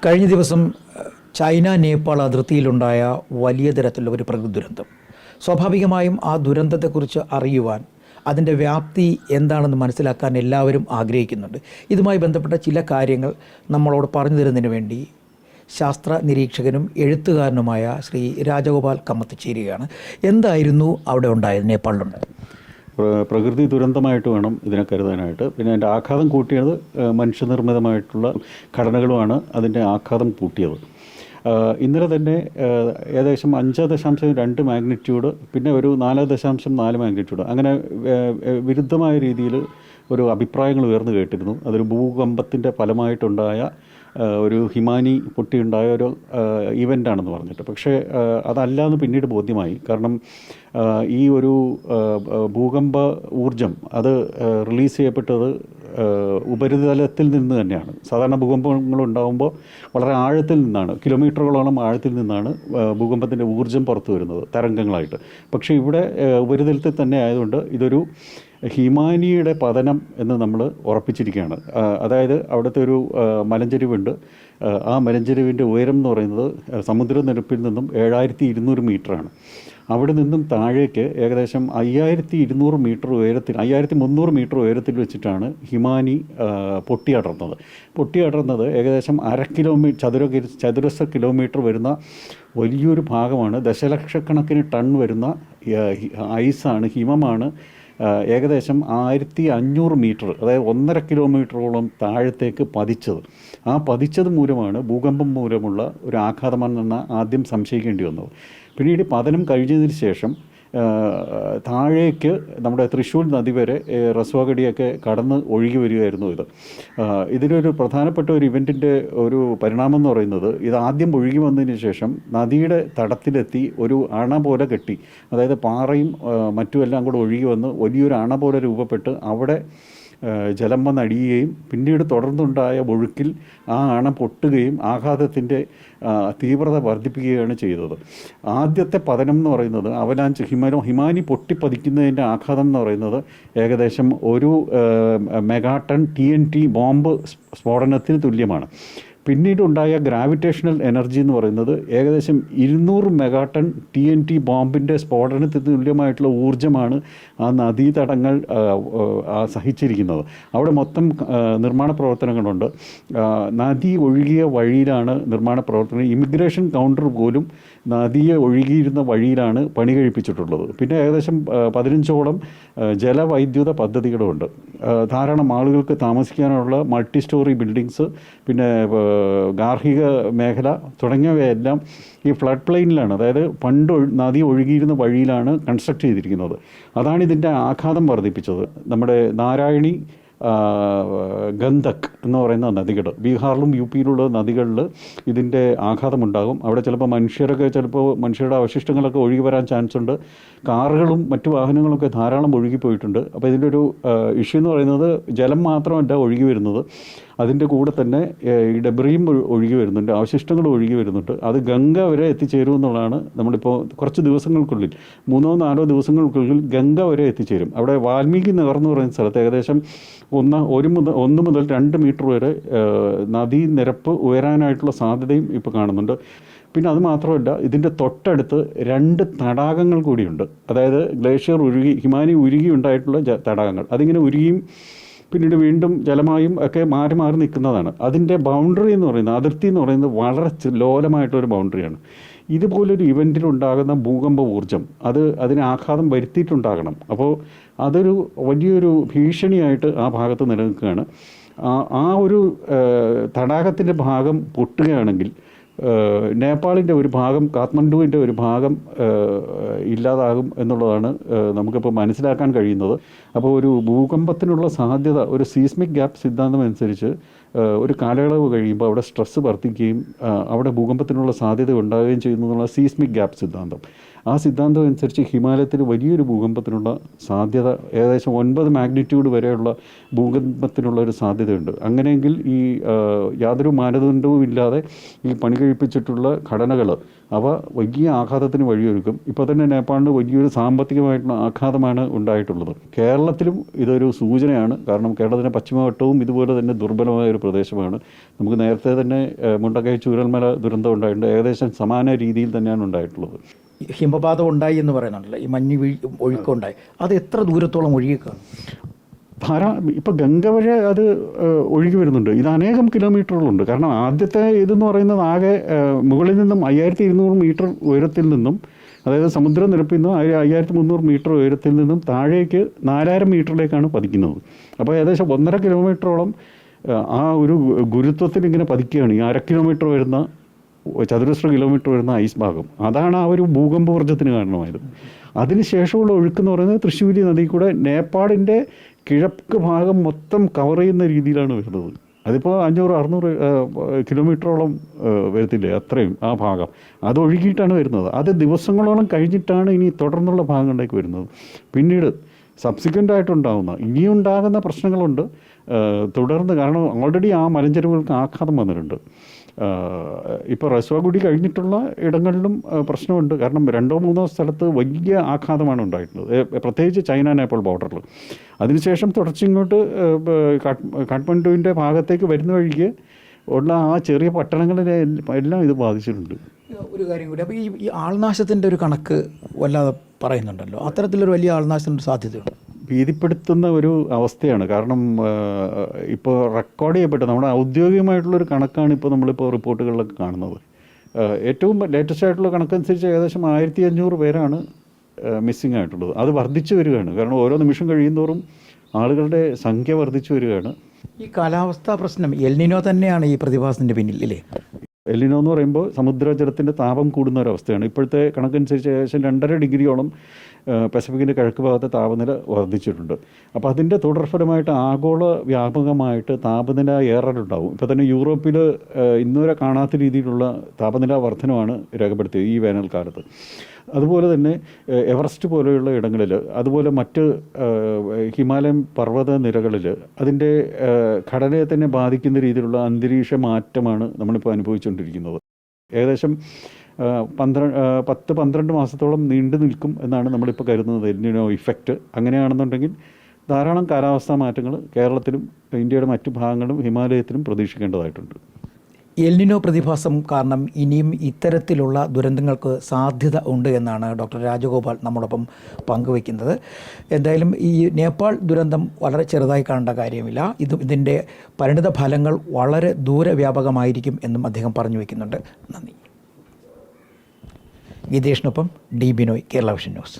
കഴിഞ്ഞ ദിവസം ചൈന നേപ്പാൾ അതിർത്തിയിലുണ്ടായ വലിയ തരത്തിലുള്ള ഒരു പ്രകൃതി ദുരന്തം. സ്വാഭാവികമായും ആ ദുരന്തത്തെക്കുറിച്ച് അറിയുവാൻ, അതിൻ്റെ വ്യാപ്തി എന്താണെന്ന് മനസ്സിലാക്കാൻ എല്ലാവരും ആഗ്രഹിക്കുന്നുണ്ട്. ഇതുമായി ബന്ധപ്പെട്ട ചില കാര്യങ്ങൾ നമ്മളോട് പറഞ്ഞു തരുന്നതിന് വേണ്ടി ശാസ്ത്ര നിരീക്ഷകനും എഴുത്തുകാരനുമായ ശ്രീ രാജഗോപാൽ കമ്മത്ത് ചേരുകയാണ്. എന്തായിരുന്നു അവിടെ ഉണ്ടായത്, നേപ്പാളിലുണ്ടായത്? പ്രകൃതി ദുരന്തമായിട്ട് വേണം ഇതിനെ കരുതാനായിട്ട്. പിന്നെ അതിൻ്റെ ആഘാതം കൂട്ടിയത് മനുഷ്യനിർമ്മിതമായിട്ടുള്ള ഘടനകളുമാണ് അതിൻ്റെ ആഘാതം കൂട്ടിയത്. ഇന്നലെ തന്നെ ഏകദേശം 5.2 മാഗ്നിറ്റ്യൂഡ്, പിന്നെ ഒരു 4.4 മാഗ്നിറ്റ്യൂഡ്, അങ്ങനെ വിരുദ്ധമായ രീതിയിൽ ഒരു അഭിപ്രായങ്ങൾ ഉയർന്നു കേട്ടിരുന്നു. അതൊരു ഭൂകമ്പത്തിൻ്റെ ഫലമായിട്ടുണ്ടായ ഒരു ഹിമാനി പൊട്ടിയുണ്ടായ ഒരു ഈവൻ്റാണെന്ന് പറഞ്ഞിട്ട്. പക്ഷേ അതല്ലാന്ന് പിന്നീട് ബോധ്യമായി. കാരണം ഈ ഒരു ഭൂകമ്പ ഊർജം അത് റിലീസ് ചെയ്യപ്പെട്ടത് ഉപരിതലത്തിൽ നിന്ന് തന്നെയാണ്. സാധാരണ ഭൂകമ്പങ്ങൾ ഉണ്ടാകുമ്പോൾ വളരെ ആഴത്തിൽ നിന്നാണ്, കിലോമീറ്ററുകളോളം ആഴത്തിൽ നിന്നാണ് ഭൂകമ്പത്തിൻ്റെ ഊർജം പുറത്തു വരുന്നത് തരംഗങ്ങളായിട്ട്. പക്ഷേ ഇവിടെ ഉപരിതലത്തിൽ തന്നെ ആയതുകൊണ്ട് ഇതൊരു ഹിമാനിയുടെ പതനം എന്ന് നമ്മൾ ഉറപ്പിച്ചിരിക്കുകയാണ്. അതായത് അവിടുത്തെ ഒരു മലഞ്ചെരിവുണ്ട്. ആ മലഞ്ചെരിവിൻ്റെ ഉയരം എന്ന് പറയുന്നത് സമുദ്രനിരപ്പിൽ നിന്നും 7200 മീറ്ററാണ്. അവിടെ നിന്നും താഴേക്ക് ഏകദേശം 5200 മീറ്റർ ഉയരത്തിൽ, 5300 മീറ്റർ ഉയരത്തിൽ വെച്ചിട്ടാണ് ഹിമാനി പൊട്ടിയടർന്നത്. ഏകദേശം 1/2 ചതുരശ്ര കിലോമീറ്റർ വരുന്ന വലിയൊരു ഭാഗമാണ്. ദശലക്ഷക്കണക്കിന് ടൺ വരുന്ന ഐസാണ്, ഹിമമാണ് ഏകദേശം 1500 മീറ്റർ, അതായത് 1.5 കിലോമീറ്ററോളം താഴത്തേക്ക് പതിച്ചത്. ആ പതിച്ചത് മൂലമാണ് ഭൂകമ്പം മൂലമുള്ള ഒരു ആഘാതമാണെന്ന് ആദ്യം സംശയിക്കേണ്ടി വന്നത്. പിന്നീട് പതനം കഴിഞ്ഞതിന് ശേഷം താഴേക്ക് നമ്മുടെ തൃശ്ശൂർ നദി വരെ റസ്വാഗഡിയൊക്കെ കടന്ന് ഒഴുകി വരികയായിരുന്നു. ഇതിനൊരു പ്രധാനപ്പെട്ട ഒരു ഇവൻറ്റിൻ്റെ ഒരു പരിണാമം എന്ന് പറയുന്നത്, ഇത് ആദ്യം ഒഴുകി വന്നതിന് ശേഷം നദിയുടെ തടത്തിലെത്തി ഒരു അണ പോലെ കെട്ടി, അതായത് പാറയും മറ്റുമെല്ലാം കൂടെ ഒഴുകി വന്ന് വലിയൊരു അണ പോലെ രൂപപ്പെട്ട് അവിടെ ജലം വന്നടിയുകയും പിന്നീട് തുടർന്നുണ്ടായ ഒഴുക്കിൽ ആ അണ പൊട്ടുകയും ആഘാതത്തിൻ്റെ തീവ്രത വർദ്ധിപ്പിക്കുകയാണ് ചെയ്തത്. ആദ്യത്തെ പതനം എന്ന് പറയുന്നത് അവലാഞ്ച് ഹിമാനി പൊട്ടിപ്പതിക്കുന്നതിൻ്റെ ആഘാതം എന്ന് പറയുന്നത് ഏകദേശം ഒരു മെഗാടൺ TNT ബോംബ് സ്ഫോടനത്തിന് തുല്യമാണ്. പിന്നീടുണ്ടായ ഗ്രാവിറ്റേഷണൽ എനർജി എന്ന് പറയുന്നത് ഏകദേശം 200 മെഗാടൺ TNT ബോംബിൻ്റെ സ്ഫോടനത്തിന് തുല്യമായിട്ടുള്ള ഊർജ്ജമാണ് ആ നദീതടങ്ങൾ സഹിച്ചിരിക്കുന്നത്. അവിടെ മൊത്തം നിർമ്മാണ പ്രവർത്തനങ്ങളുണ്ട്. നദി ഒഴുകിയ വഴിയിലാണ് നിർമ്മാണ പ്രവർത്തനം. ഇമിഗ്രേഷൻ കൗണ്ടർ പോലും നദിയെ ഒഴുകിയിരുന്ന വഴിയിലാണ് പണി കഴിപ്പിച്ചിട്ടുള്ളത്. പിന്നെ ഏകദേശം 15ഓളം ജലവൈദ്യുത പദ്ധതികളുമുണ്ട്. ധാരാളം ആളുകൾക്ക് താമസിക്കാനുള്ള മൾട്ടി സ്റ്റോറി ബിൽഡിങ്സ്, പിന്നെ ഗാർഹിക മേഖല തുടങ്ങിയവയെല്ലാം ഈ ഫ്ലഡ് പ്ലെയിനിലാണ്, അതായത് പണ്ട് നദി ഒഴുകിയിരുന്ന വഴിയിലാണ് കൺസ്ട്രക്ട് ചെയ്തിരിക്കുന്നത്. അതാണ് ഇതിൻ്റെ ആഘാതം വർദ്ധിപ്പിച്ചത്. നമ്മുടെ നാരായണി, ഗന്ധക് എന്ന് പറയുന്ന നദികൾ, ബീഹാറിലും UP-യിലുള്ള നദികളിൽ ഇതിൻ്റെ ആഘാതമുണ്ടാകും. അവിടെ ചിലപ്പോൾ മനുഷ്യരുടെ അവശിഷ്ടങ്ങളൊക്കെ ഒഴുകി വരാൻ ചാൻസ് ഉണ്ട്. കാറുകളും മറ്റു വാഹനങ്ങളൊക്കെ ധാരാളം ഒഴുകിപ്പോയിട്ടുണ്ട്. അപ്പോൾ ഇതിൻ്റെ ഒരു ഇഷ്യൂ എന്ന് പറയുന്നത് ജലം മാത്രമല്ല ഒഴുകി വരുന്നത്, അതിൻ്റെ കൂടെ തന്നെ ഈ ഡെബ്രിയും ഒഴുകി വരുന്നുണ്ട്, അവശിഷ്ടങ്ങൾ ഒഴുകി വരുന്നുണ്ട്. അത് ഗംഗ വരെ എത്തിച്ചേരും എന്നുള്ളതാണ്. നമ്മളിപ്പോൾ കുറച്ച് ദിവസങ്ങൾക്കുള്ളിൽ, 3-4 ദിവസങ്ങൾക്കുള്ളിൽ ഗംഗ വരെ എത്തിച്ചേരും. അവിടെ വാൽമീകി നഗർ എന്ന് പറയുന്ന സ്ഥലത്ത് ഏകദേശം 1 മുതൽ 2 മീറ്റർ വരെ നദീനിരപ്പ് ഉയരാനായിട്ടുള്ള സാധ്യതയും ഇപ്പോൾ കാണുന്നുണ്ട്. പിന്നെ അത് മാത്രമല്ല, ഇതിൻ്റെ തൊട്ടടുത്ത് 2 തടാകങ്ങൾ കൂടിയുണ്ട്. അതായത് ഗ്ലേഷ്യർ ഹിമാനി ഉരുകി ഉണ്ടായിട്ടുള്ള തടാകങ്ങൾ. അതിങ്ങനെ ഉരുകിയും പിന്നീട് വീണ്ടും ജലമായും ഒക്കെ മാറി മാറി നിൽക്കുന്നതാണ്. അതിൻ്റെ ബൗണ്ടറി എന്ന് പറയുന്നത്, അതിർത്തി എന്ന് പറയുന്നത് വളരെ ലോലമായിട്ടൊരു ബൗണ്ടറിയാണ്. ഇതുപോലൊരു ഇവൻറ്റിലുണ്ടാകുന്ന ഭൂകമ്പ ഊർജം അതിന് ആഘാതം വരുത്തിയിട്ടുണ്ടാകണം. അപ്പോൾ അതൊരു വലിയൊരു ഭീഷണിയായിട്ട് ആ ഭാഗത്ത് നിലനിൽക്കുകയാണ്. ആ ഒരു തടാകത്തിൻ്റെ ഭാഗം പൊട്ടുകയാണെങ്കിൽ നേപ്പാളിൻ്റെ ഒരു ഭാഗം, കാത്മണ്ഡുവിൻ്റെ ഒരു ഭാഗം ഇല്ലാതാകും എന്നുള്ളതാണ് നമുക്കിപ്പോൾ മനസ്സിലാക്കാൻ കഴിയുന്നത്. അപ്പോൾ ഒരു ഭൂകമ്പത്തിനുള്ള സാധ്യത, ഒരു സീസ്മിക് ഗ്യാപ്പ് സിദ്ധാന്തം അനുസരിച്ച് ഒരു കാലയളവ് കഴിയുമ്പോൾ അവിടെ സ്ട്രെസ്സ് വർദ്ധിക്കുകയും അവിടെ ഭൂകമ്പത്തിനുള്ള സാധ്യത ഉണ്ടാവുകയും ചെയ്യുന്നു എന്നുള്ള സീസ്മിക് ഗ്യാപ്പ് സിദ്ധാന്തം. ആ സിദ്ധാന്തം അനുസരിച്ച് ഹിമാലയത്തിൽ വലിയൊരു ഭൂകമ്പത്തിനുള്ള സാധ്യത, ഏകദേശം 9 മാഗ്നിറ്റ്യൂഡ് വരെയുള്ള ഭൂകമ്പത്തിനുള്ള ഒരു സാധ്യതയുണ്ട്. അങ്ങനെയെങ്കിൽ ഈ യാതൊരു മാനദണ്ഡവും ഇല്ലാതെ ഈ പണി കഴിപ്പിച്ചിട്ടുള്ള ഘടനകൾ അവ വലിയ ആഘാതത്തിന് വഴിയൊരുക്കും. ഇപ്പോൾ തന്നെ നേപ്പാളിന് വലിയൊരു സാമ്പത്തികമായിട്ടുള്ള ആഘാതമാണ് ഉണ്ടായിട്ടുള്ളത്. കേരളത്തിലും ഇതൊരു സൂചനയാണ്. കാരണം കേരളത്തിൻ്റെ പശ്ചിമഘട്ടവും ഇതുപോലെ തന്നെ ദുർബലമായ ഒരു പ്രദേശമാണ്. നമുക്ക് നേരത്തെ തന്നെ മുണ്ടക്കൈ ചൂരൽമല ദുരന്തം ഉണ്ടായിട്ടുണ്ട്. ഏകദേശം സമാന രീതിയിൽ തന്നെയാണ് ഉണ്ടായിട്ടുള്ളത്. ഹിമപാതം ഉണ്ടായി എന്ന് പറയുന്നുണ്ടല്ലോ, ഈ മഞ്ഞ് ഒഴുക്കുണ്ടായി, അത് എത്ര ദൂരത്തോളം ഒഴുകിക്കാണ്? ഇപ്പോൾ ഗംഗ വഴി അത് ഒഴുകി വരുന്നുണ്ട്. ഇത് അനേകം കിലോമീറ്ററുകളുണ്ട്. കാരണം ആദ്യത്തെ ഇതെന്ന് പറയുന്നത് ആകെ മുകളിൽ നിന്നും 5200 മീറ്റർ ഉയരത്തിൽ നിന്നും, അതായത് സമുദ്രനിരപ്പിൽ നിന്നും 5300 മീറ്റർ ഉയരത്തിൽ നിന്നും താഴേക്ക് 4000 മീറ്ററിലേക്കാണ് പതിക്കുന്നത്. അപ്പോൾ ഏകദേശം 1.5 കിലോമീറ്ററോളം ആ ഒരു ഗുരുത്വത്തിൽ ഇങ്ങനെ പതിക്കുകയാണ്. ഈ 1/2 കിലോമീറ്റർ വരുന്ന ചതുരശ്ര കിലോമീറ്റർ വരുന്ന ഐസ് ഭാഗം. അതാണ് ആ ഒരു ഭൂകമ്പവർജ്ജത്തിന് കാരണമായത്. അതിനുശേഷമുള്ള ഒഴുക്കെന്ന് പറയുന്നത് തൃശ്ശൂരി നദി കൂടെ നേപ്പാളിൻ്റെ കിഴക്ക് ഭാഗം മൊത്തം കവർ ചെയ്യുന്ന രീതിയിലാണ് വരുന്നത്. അതിപ്പോൾ 500-600 കിലോമീറ്ററോളം വരത്തില്ലേ, അത്രയും ആ ഭാഗം അത് ഒഴുകിയിട്ടാണ് വരുന്നത്. അത് ദിവസങ്ങളോളം കഴിഞ്ഞിട്ടാണ് ഇനി തുടർന്നുള്ള ഭാഗങ്ങളിലേക്ക് വരുന്നത്. പിന്നീട് സബ്സിക്വൻ്റ് ആയിട്ടുണ്ടാകുന്ന ഇനിയുണ്ടാകുന്ന പ്രശ്നങ്ങളുണ്ട് തുടർന്ന്. കാരണം ഓൾറെഡി ആ മലഞ്ചെരുവുകൾക്ക് ആഘാതം വന്നിട്ടുണ്ട്. ഇപ്പോൾ റസ്വാഗുഡി കഴിഞ്ഞിട്ടുള്ള ഇടങ്ങളിലും പ്രശ്നമുണ്ട്. കാരണം 2-3 സ്ഥലത്ത് വലിയ ആഘാതമാണ് ഉണ്ടായിട്ടുള്ളത്, പ്രത്യേകിച്ച് ചൈന നേപ്പാൾ ബോർഡറിൽ. അതിനുശേഷം തുടർച്ചിങ്ങോട്ട് കാഠ്മണ്ഡുവിൻ്റെ ഭാഗത്തേക്ക് വരുന്ന വഴിക്ക് ഉള്ള ആ ചെറിയ പട്ടണങ്ങളിലെ എല്ലാം ഇത് ബാധിച്ചിട്ടുണ്ട്. ഒരു കാര്യം കൂടി, അപ്പോൾ ഈ ആൾനാശത്തിൻ്റെ ഒരു കണക്ക് വല്ലാതെ പറയുന്നുണ്ടല്ലോ, അത്തരത്തിലൊരു വലിയ ആൾനാശത്തിൻ്റെ സാധ്യതയുണ്ട്? ഭീതിപ്പെടുത്തുന്ന ഒരു അവസ്ഥയാണ്. കാരണം ഇപ്പോൾ റെക്കോർഡ് ചെയ്യപ്പെട്ട നമ്മുടെ ഔദ്യോഗികമായിട്ടുള്ളൊരു കണക്കാണ് ഇപ്പോൾ നമ്മളിപ്പോൾ റിപ്പോർട്ടുകളിലൊക്കെ കാണുന്നത്. ഏറ്റവും ലേറ്റസ്റ്റ് ആയിട്ടുള്ള കണക്കനുസരിച്ച് ഏകദേശം 1500 പേരാണ് മിസ്സിംഗ് ആയിട്ടുള്ളത്. അത് വർദ്ധിച്ചു വരികയാണ്. കാരണം ഓരോ നിമിഷം കഴിയുന്തോറും ആളുകളുടെ സംഖ്യ വർദ്ധിച്ചു വരികയാണ്. ഈ കാലാവസ്ഥാ പ്രശ്നം എൽനിനോ തന്നെയാണ് ഈ പ്രതിഭാസത്തിൻ്റെ പിന്നിൽ അല്ലേ? എൽനിനോ എന്ന് പറയുമ്പോൾ സമുദ്രജലത്തിൻ്റെ താപം കൂടുന്ന ഒരവസ്ഥയാണ്. ഇപ്പോഴത്തെ കണക്കനുസരിച്ച് ഏകദേശം 2.5 ഡിഗ്രിയോളം പസഫിക്കിൻ്റെ കിഴക്ക് ഭാഗത്തെ താപനില വർദ്ധിച്ചിട്ടുണ്ട്. അപ്പോൾ അതിൻ്റെ തുടർഫലമായിട്ട് ആഗോള വ്യാപകമായിട്ട് താപനില ഏറലുണ്ടാവും. ഇപ്പോൾ തന്നെ യൂറോപ്പിൽ ഇന്നുവരെ കാണാത്ത രീതിയിലുള്ള താപനില വർധനമാണ് രേഖപ്പെടുത്തിയത് ഈ വേനൽക്കാലത്ത്. അതുപോലെ തന്നെ എവറസ്റ്റ് പോലെയുള്ള ഇടങ്ങളിൽ, അതുപോലെ മറ്റ് ഹിമാലയൻ പർവ്വത നിരകളിൽ അതിൻ്റെ ഘടനയെ തന്നെ ബാധിക്കുന്ന രീതിയിലുള്ള അന്തരീക്ഷ മാറ്റമാണ് നമ്മളിപ്പോൾ അനുഭവിച്ചുകൊണ്ടിരിക്കുന്നത്. ഏകദേശം 10-12 മാസത്തോളം നീണ്ടു നിൽക്കും എന്നാണ് നമ്മളിപ്പോൾ കരുതുന്നത് എൽനിനോ ഇഫക്റ്റ്. അങ്ങനെയാണെന്നുണ്ടെങ്കിൽ ധാരാളം കാലാവസ്ഥാ മാറ്റങ്ങൾ കേരളത്തിലും ഇന്ത്യയുടെ മറ്റു ഭാഗങ്ങളിലും ഹിമാലയത്തിലും പ്രതീക്ഷിക്കേണ്ടതായിട്ടുണ്ട്. എൽനിനോ പ്രതിഭാസം കാരണം ഇനിയും ഇത്തരത്തിലുള്ള ദുരന്തങ്ങൾക്ക് സാധ്യത ഉണ്ട് എന്നാണ് ഡോക്ടർ രാജഗോപാൽ നമ്മോടൊപ്പം പങ്കുവയ്ക്കുന്നത്. എന്തായാലും ഈ നേപ്പാൾ ദുരന്തം വളരെ ചെറുതായി കാണേണ്ട കാര്യമില്ല. ഇതിൻ്റെ പരിണിത ഫലങ്ങൾ വളരെ ദൂരവ്യാപകമായിരിക്കും എന്നും അദ്ദേഹം പറഞ്ഞു വയ്ക്കുന്നുണ്ട്. നന്ദി. ഗീതേഷിനൊപ്പം ഡി ബിനോയ്, കേരള വിഷൻ ന്യൂസ്.